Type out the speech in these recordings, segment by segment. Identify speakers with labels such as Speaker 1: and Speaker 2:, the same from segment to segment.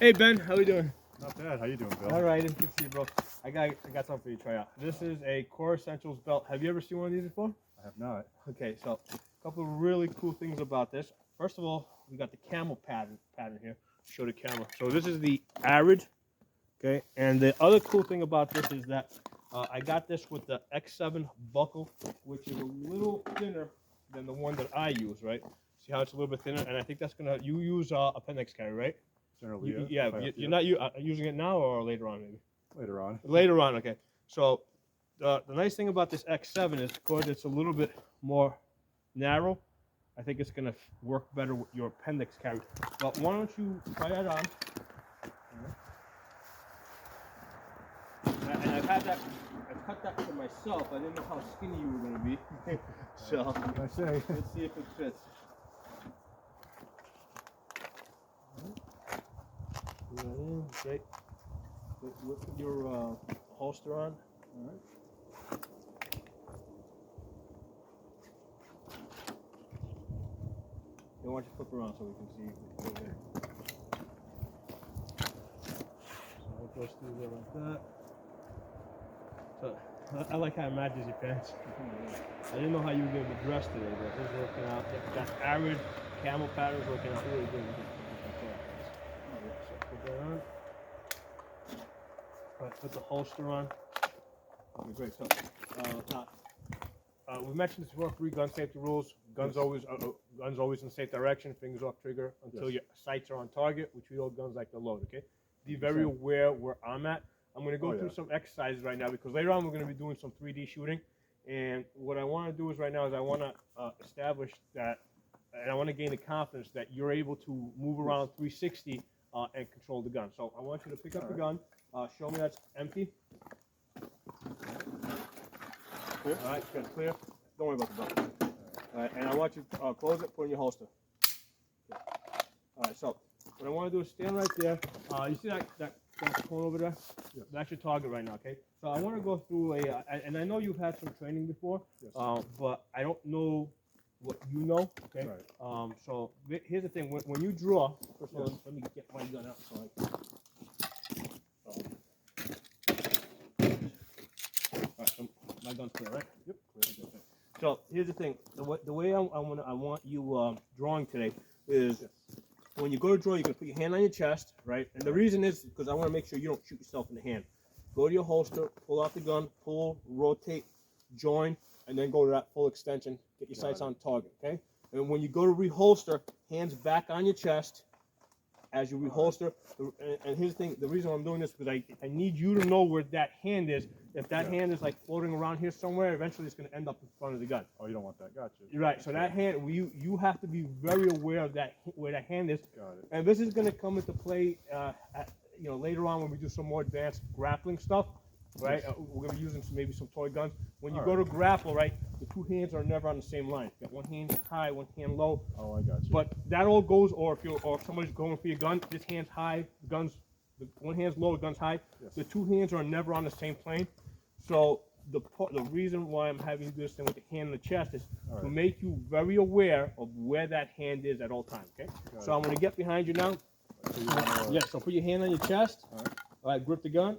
Speaker 1: Hey Ben, how we doing?
Speaker 2: Not bad. How you doing, Bill?
Speaker 1: All right, good to see you, bro. I got something for you to try out. This is a Core Essentials belt. Have you ever seen one of these before?
Speaker 2: I have not.
Speaker 1: Okay, so a couple of really cool things about this. First of all, we got the camel pattern here. Show the camera. So this is the Arid. Okay, and the other cool thing about this is that I got this with the X7 buckle, which is a little thinner than the one that I use, right? See how it's a little bit thinner, and I think that's gonna. You use appendix carry, right?
Speaker 2: Generally,
Speaker 1: Yeah. You're not using it now or later on, maybe.
Speaker 2: Later on.
Speaker 1: Later on, okay. So the nice thing about this X7 is because it's a little bit more narrow. I think it's gonna work better with your appendix carry. But why don't you try that on? And I've cut that for myself. I didn't know how skinny you were gonna be. So
Speaker 2: I say.
Speaker 1: let's see if it fits. Okay. Put your holster on.
Speaker 2: All right.
Speaker 1: Why don't you flip around so we can see you. So it goes through there like that. So I like how it matches your pants. I didn't know how you were going to be dressed today, but this is working out. That Arid camel pattern is working out really good. So put that on. Right, put the holster on. Okay, great. So we mentioned this before: 3 gun safety rules. Guns always in the safe direction. Fingers off trigger until your sights are on target, which we hold guns like to load. Okay. Be very aware where I'm at. I'm going to go through some exercises right now because later on we're going to be doing some 3D shooting. And what I want to do is right now is I want to establish that, and I want to gain the confidence that you're able to move around 360 and control the gun. So I want you to pick up the gun. Show me that's empty. Clear. All right, good. Clear. Don't worry about the button. All right, and I want you to close it, put it in your holster. Okay. All right, so what I want to do is stand right there. You see that cone over there?
Speaker 2: Yes.
Speaker 1: That's your target right now, okay? So I want to go through and I know you've had some training before,
Speaker 2: Yes.
Speaker 1: but I don't know what you know, okay?
Speaker 2: Right.
Speaker 1: So here's the thing: when you draw, first of all, let me get my gun out. So all right, so my gun's clear, right?
Speaker 2: Yep.
Speaker 1: Okay. So here's the thing: the way I want you drawing today is.
Speaker 2: Yes.
Speaker 1: When you go to draw, you're going to put your hand on your chest, right? And the reason is because I want to make sure you don't shoot yourself in the hand. Go to your holster, pull out the gun, pull, rotate, join, and then go to that full extension. Get your sights on target, okay? And when you go to reholster, hands back on your chest as you reholster. And here's the thing, the reason I'm doing this is because I need you to know where that hand is. If that hand is like floating around here somewhere, eventually it's going to end up in front of the gun.
Speaker 2: Oh, you don't want that. Gotcha.
Speaker 1: You're right. So that hand, you have to be very aware of that where that hand is.
Speaker 2: Got it.
Speaker 1: And this is going to come into play, later on when we do some more advanced grappling stuff, right? We're going to be using maybe some toy guns. When you go to grapple, right, the 2 hands are never on the same line. You got one hand high, one hand low.
Speaker 2: Oh, I got you.
Speaker 1: But that all goes, or if somebody's going for your gun, this hand's high, the one hand's low, the gun's high.
Speaker 2: Yes.
Speaker 1: The 2 hands are never on the same plane. So the reason why I'm having you do this thing with the hand in the chest is to make you very aware of where that hand is at all times. Okay. So I'm going to get behind you now. So so put your hand on your chest. All right. Grip the gun.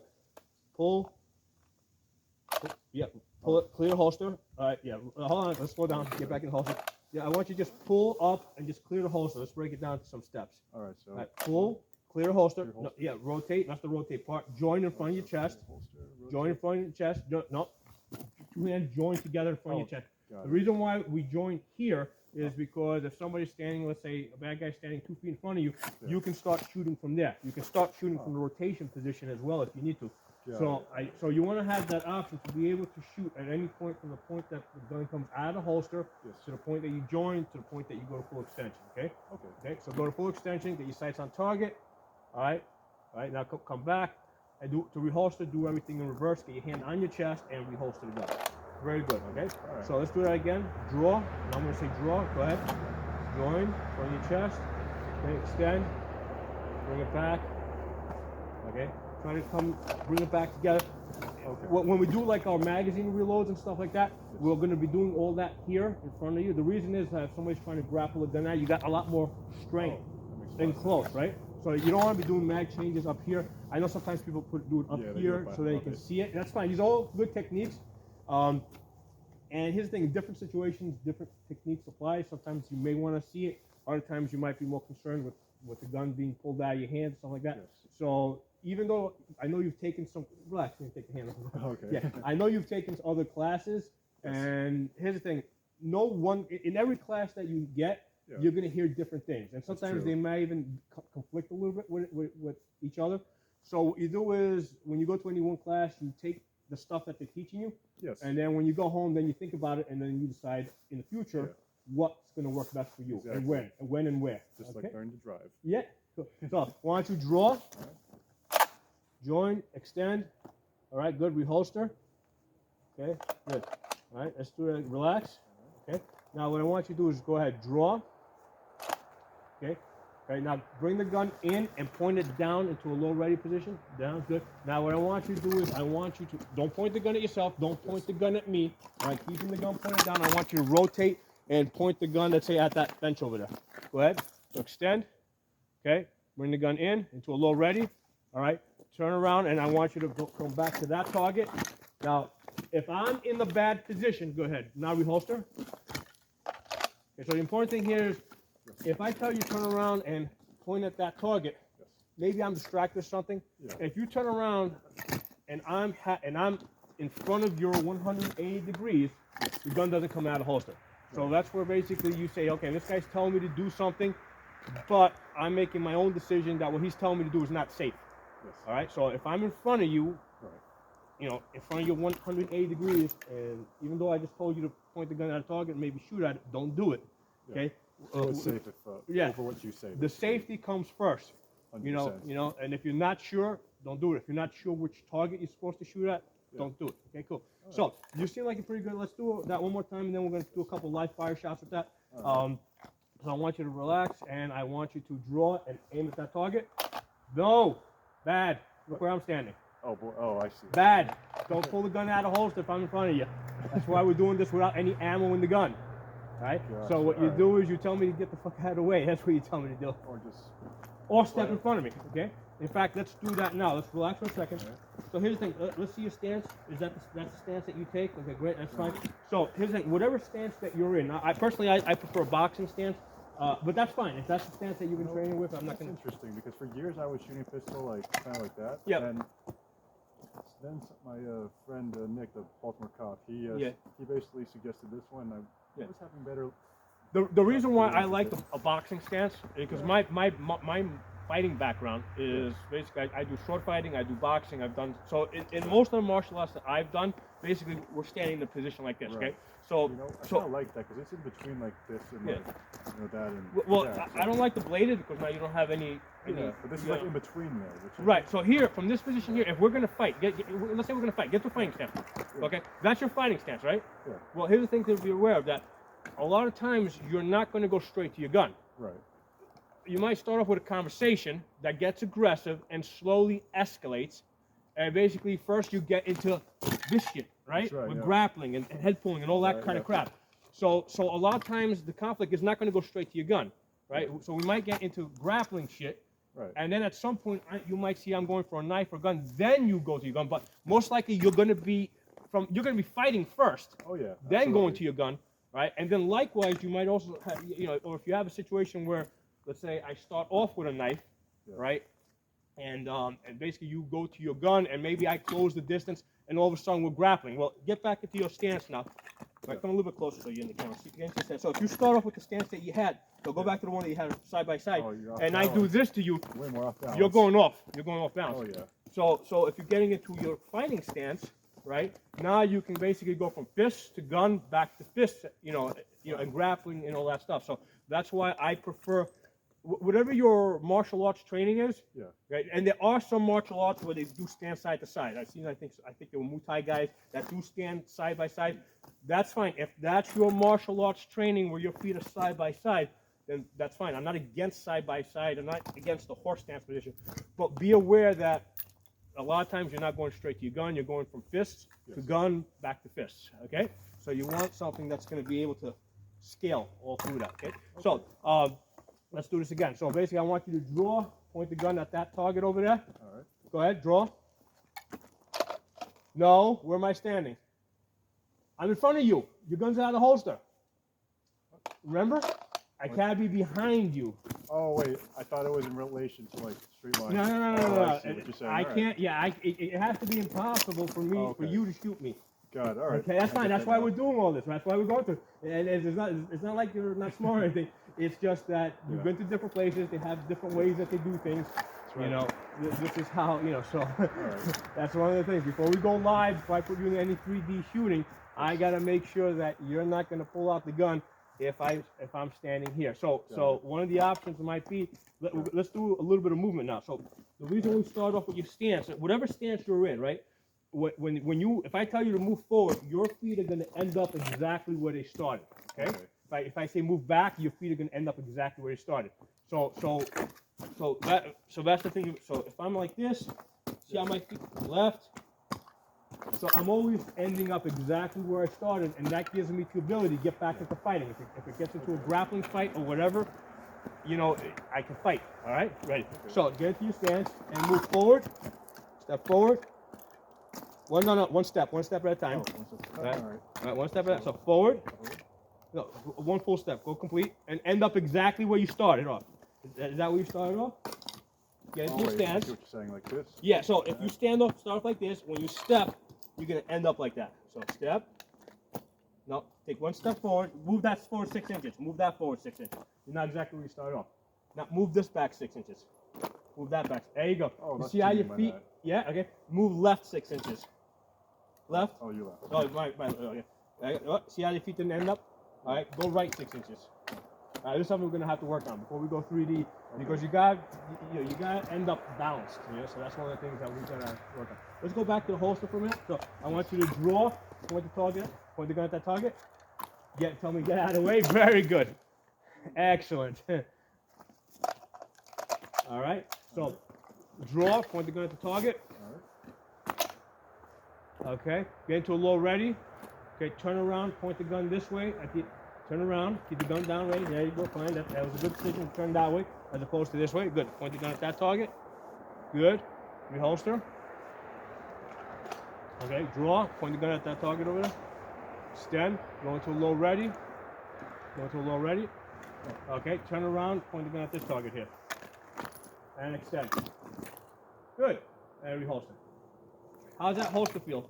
Speaker 1: Pull. Yeah. Pull it. Clear holster. All right. Yeah. Hold on. Let's slow down. Get back in the holster. Yeah. I want you to just pull up and just clear the holster. Let's break it down to some steps.
Speaker 2: All right. So.
Speaker 1: All right. Pull. Clear holster. No, yeah. Rotate. That's the rotate part. Join in front of your chest. Join in front of your chest. No. 2 hands joined together in front of your chest. The reason why we join here is because if somebody's standing, let's say a bad guy standing 2 feet in front of you, you can start shooting from there. You can start shooting from the rotation position as well if you need to. So you want to have that option to be able to shoot at any point from the point that the gun comes out of the holster to the point that you join to the point that you go to full extension. Okay. Okay. So go to full extension. Get your sights on target. All right. All right. Now come back. And to reholster, do everything in reverse. Get your hand on your chest and reholster the gun. Very good, okay? Right. So let's do that again. Draw. And I'm going to say draw. Go ahead. Join from your chest. Okay, extend. Bring it back. Okay? Try to bring it back together. Okay. When we do like our magazine reloads and stuff like that, we're going to be doing all that here in front of you. The reason is that if somebody's trying to grapple a gun out, you got a lot more strength in close, right? So you don't want to be doing mag changes up here. I know sometimes people do it up
Speaker 2: Yeah, they do
Speaker 1: here
Speaker 2: it by
Speaker 1: so they
Speaker 2: above
Speaker 1: can
Speaker 2: it.
Speaker 1: see it. That's fine. These are all good techniques. And here's the thing, in different situations, different techniques apply. Sometimes you may want to see it. Other times you might be more concerned with the gun being pulled out of your hand, stuff like that.
Speaker 2: Yes.
Speaker 1: So even though I know you've taken some, relax, you can take the hand off.
Speaker 2: Okay.
Speaker 1: Yeah, I know you've taken some other classes,
Speaker 2: Yes.
Speaker 1: and here's the thing, no one, in every class that you get,
Speaker 2: Yeah.
Speaker 1: you're going to hear different things. And sometimes
Speaker 2: true.
Speaker 1: they might even conflict a little bit with each other. So what you do is, when you go to any one class, you take the stuff that they're teaching you,
Speaker 2: Yes.
Speaker 1: and then when you go home, then you think about it, and then you decide in the future what's going to work best for you,
Speaker 2: Exactly.
Speaker 1: and when and where.
Speaker 2: Just
Speaker 1: okay?
Speaker 2: like learning to drive.
Speaker 1: Yeah. So why don't you draw, join, extend. All right, good. Reholster. Okay, good. All right, let's do it. Relax. Okay. Now what I want you to do is go ahead, draw. Okay. Right, now bring the gun in and point it down into a low ready position. Down, good. Now what I want you to do is I want you to, don't point the gun at yourself, don't point the gun at me. All right, keeping the gun pointed down, I want you to rotate and point the gun, let's say, at that bench over there. Go ahead, so extend, okay? Bring the gun in into a low ready, all right? Turn around and I want you to come back to that target. Now, if I'm in the bad position, go ahead, now reholster. Okay, so the important thing here is, if I tell you turn around and point at that target, maybe I'm distracted or something.
Speaker 2: Yeah.
Speaker 1: If you turn around and I'm in front of your 180 degrees, the gun doesn't come out of holster. So that's where basically you say, okay, this guy's telling me to do something, but I'm making my own decision that what he's telling me to do is not safe.
Speaker 2: Yes.
Speaker 1: All right. So if I'm in front of you,
Speaker 2: Right.
Speaker 1: you know, in front of you 180 degrees, and even though I just told you to point the gun at a target and maybe shoot at it, don't do it. Okay.
Speaker 2: So it's safe if
Speaker 1: yeah.
Speaker 2: over what you say.
Speaker 1: The safety comes first.
Speaker 2: 100%.
Speaker 1: You know, and if you're not sure, don't do it. If you're not sure which target you're supposed to shoot at, don't do it. Okay, cool. So you seem like you're pretty good. Let's do that one more time, and then we're going to do a couple live fire shots with that. So I want you to relax, and I want you to draw and aim at that target. No, bad. Look where I'm standing.
Speaker 2: Oh boy. Oh, I see.
Speaker 1: Bad. Don't pull the gun out of holster if I'm in front of you. That's why we're doing this without any ammo in the gun. Right?
Speaker 2: Gotcha.
Speaker 1: So what you
Speaker 2: Alright.
Speaker 1: do is you tell me to get the fuck out of the way. That's what you tell me to do.
Speaker 2: Or just.
Speaker 1: Or step in front of me, okay? In fact, let's do that now. Let's relax for a second.
Speaker 2: Alright.
Speaker 1: So here's the thing. Let's see your stance. Is that's the stance that you take? Okay, great. That's fine. So here's the thing. Whatever stance that you're in. Now, I personally prefer a boxing stance, but that's fine. If that's the stance that you've been training with, I'm not
Speaker 2: That's
Speaker 1: going to.
Speaker 2: interesting because for years I was shooting pistol like kind of like that.
Speaker 1: Yep.
Speaker 2: And then my friend Nick, the Baltimore cop, he basically suggested this one. I was having better.
Speaker 1: The reason why I like a boxing stance is because my fighting background is basically I do short fighting, I do boxing, I've done so in most of the martial arts that I've done. Basically, we're standing in a position like this,
Speaker 2: Right.
Speaker 1: okay? So
Speaker 2: You know, I kind of like that because it's in between like this and like, that and.
Speaker 1: well,
Speaker 2: that,
Speaker 1: I don't like the bladed because now you don't have any.
Speaker 2: Yeah, but this is like in between there. Which is,
Speaker 1: Right, so here, from this position here, if we're going to fight, let's say we're going to fight, get to fighting stance, okay? That's your fighting stance, right?
Speaker 2: Yeah.
Speaker 1: Well, here's the thing to be aware of, that a lot of times you're not going to go straight to your gun.
Speaker 2: Right.
Speaker 1: You might start off with a conversation that gets aggressive and slowly escalates, and basically first you get into this shit, right?
Speaker 2: That's right,
Speaker 1: With
Speaker 2: yeah.
Speaker 1: grappling and head pulling and all that
Speaker 2: Right,
Speaker 1: kind
Speaker 2: yeah.
Speaker 1: of crap. So a lot of times the conflict is not going to go straight to your gun, right? So we might get into grappling shit.
Speaker 2: Right.
Speaker 1: And then at some point, you might see I'm going for a knife or gun. Then you go to your gun. But most likely, you're going to be fighting first.
Speaker 2: Oh yeah.
Speaker 1: Then
Speaker 2: absolutely.
Speaker 1: going to your gun, right? And then likewise, you might also have, or if you have a situation where, let's say, I start off with a knife, right? And basically you go to your gun, and maybe I close the distance, and all of a sudden we're grappling. Well, get back into your stance now. Right, come a little bit closer so you're in the camera. So if you start off with the stance that you had, so go back to the one that you had side by side, and I do this to you,
Speaker 2: Way more off balance.
Speaker 1: you're going off. You're going off balance.
Speaker 2: Oh yeah.
Speaker 1: So if you're getting into your fighting stance, right, now you can basically go from fist to gun, back to fist, and grappling and all that stuff. So that's why I prefer whatever your martial arts training is.
Speaker 2: Yeah.
Speaker 1: Right, and there are some martial arts where they do stand side to side. I've seen, I think there were Muay Thai guys that do stand side by side. That's fine. If that's your martial arts training where your feet are side by side, then that's fine. I'm not against side by side. I'm not against the horse stance position. But be aware that a lot of times you're not going straight to your gun. You're going from fists to gun, back to fists. Okay? So you want something that's going to be able to scale all through that. Okay? So let's do this again. So basically, I want you to draw point the gun at that target over there.
Speaker 2: All right.
Speaker 1: Go ahead, draw. No, where am I standing? I'm in front of you. Your gun's out of the holster. Remember? I can't be behind you.
Speaker 2: Oh wait, I thought it was in relation to like straight line.
Speaker 1: No.
Speaker 2: I see what you're saying.
Speaker 1: I
Speaker 2: All
Speaker 1: can't. Yeah, it has to be impossible for me for you to shoot me.
Speaker 2: God, all right.
Speaker 1: Okay, that's fine. That's why we're doing all this. That's why we're going through. And it's not like you're not smart or anything. It's just that you've been to different places. They have different ways that they do things.
Speaker 2: Right.
Speaker 1: You know, this is how, you know, so
Speaker 2: Right.
Speaker 1: that's one of the things. Before we go live, before I put you in any 3D shooting, I got to make sure that you're not going to pull out the gun if I'm standing here. So one of the options might be, let's do a little bit of movement now. So the reason we start off with your stance, whatever stance you're in, right? If I tell you to move forward, your feet are going to end up exactly where they started. Okay? If I say move back, your feet are going to end up exactly where they started. So that's the thing. So if I'm like this, see how my feet left. So I'm always ending up exactly where I started, and that gives me the ability to get back into fighting. If it gets into a grappling fight or whatever, you know, I can fight. All right, ready. So get into your stance and move forward. Step forward. One step at a time.
Speaker 2: All right.
Speaker 1: One step at a time. So forward. No, one full step. Go complete and end up exactly where you started off. Is that where you started off? Get into your stance.
Speaker 2: I see what you're saying, like this.
Speaker 1: Yeah. So if you start off like this, when you step, you're gonna end up like that. So step. No, take one step forward. Move that forward 6 inches. Move that forward 6 inches. You're not exactly where you started off. Now move this back 6 inches. Move that back. There you go.
Speaker 2: Oh,
Speaker 1: you
Speaker 2: that's
Speaker 1: see how your
Speaker 2: my
Speaker 1: feet?
Speaker 2: bad.
Speaker 1: Yeah. Okay. Move left 6 inches. Left.
Speaker 2: Oh, you left.
Speaker 1: Oh, right. Okay. See how your feet didn't end up? All right. Go right 6 inches. All right. This is something we're gonna have to work on before we go 3D because you gotta end up balanced. You know? So that's one of the things that we gotta work on. Let's go back to the holster for a minute. So I want you to draw, point the target, point the gun at that target. Tell me get out of the way. Very good. Excellent. All right. So draw, point the gun at the target.
Speaker 2: All right.
Speaker 1: Okay. Get into a low ready. Okay. Turn around, point the gun this way. Turn around, keep the gun down ready. There you go. Fine. That was a good decision to turn that way as opposed to this way. Good. Point the gun at that target. Good. Reholster. Okay. Draw. Point the gun at that target over there. Extend. Go into a low ready. Okay. Turn around. Point the gun at this target here. And extend. Good. And reholster. How's that holster feel?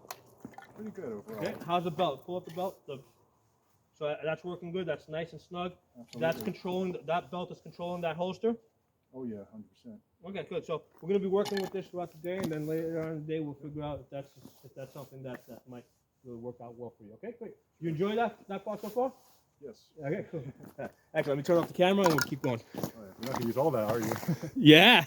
Speaker 2: Pretty good overall.
Speaker 1: Okay. How's the belt? Pull up the belt. So that's working good. That's nice and snug.
Speaker 2: Absolutely.
Speaker 1: That's controlling. That belt is controlling that holster.
Speaker 2: Oh yeah, 100%.
Speaker 1: Okay, good. So we're going to be working with this throughout the day, and then later on in the day we'll figure out if that's something that might really work out well for you. Okay, great. You enjoy that part so far?
Speaker 2: Yes.
Speaker 1: Okay, cool. Excellent. Let me turn off the camera and we'll keep going.
Speaker 2: Oh, yeah. You're not gonna use all that, are you?
Speaker 1: Yeah.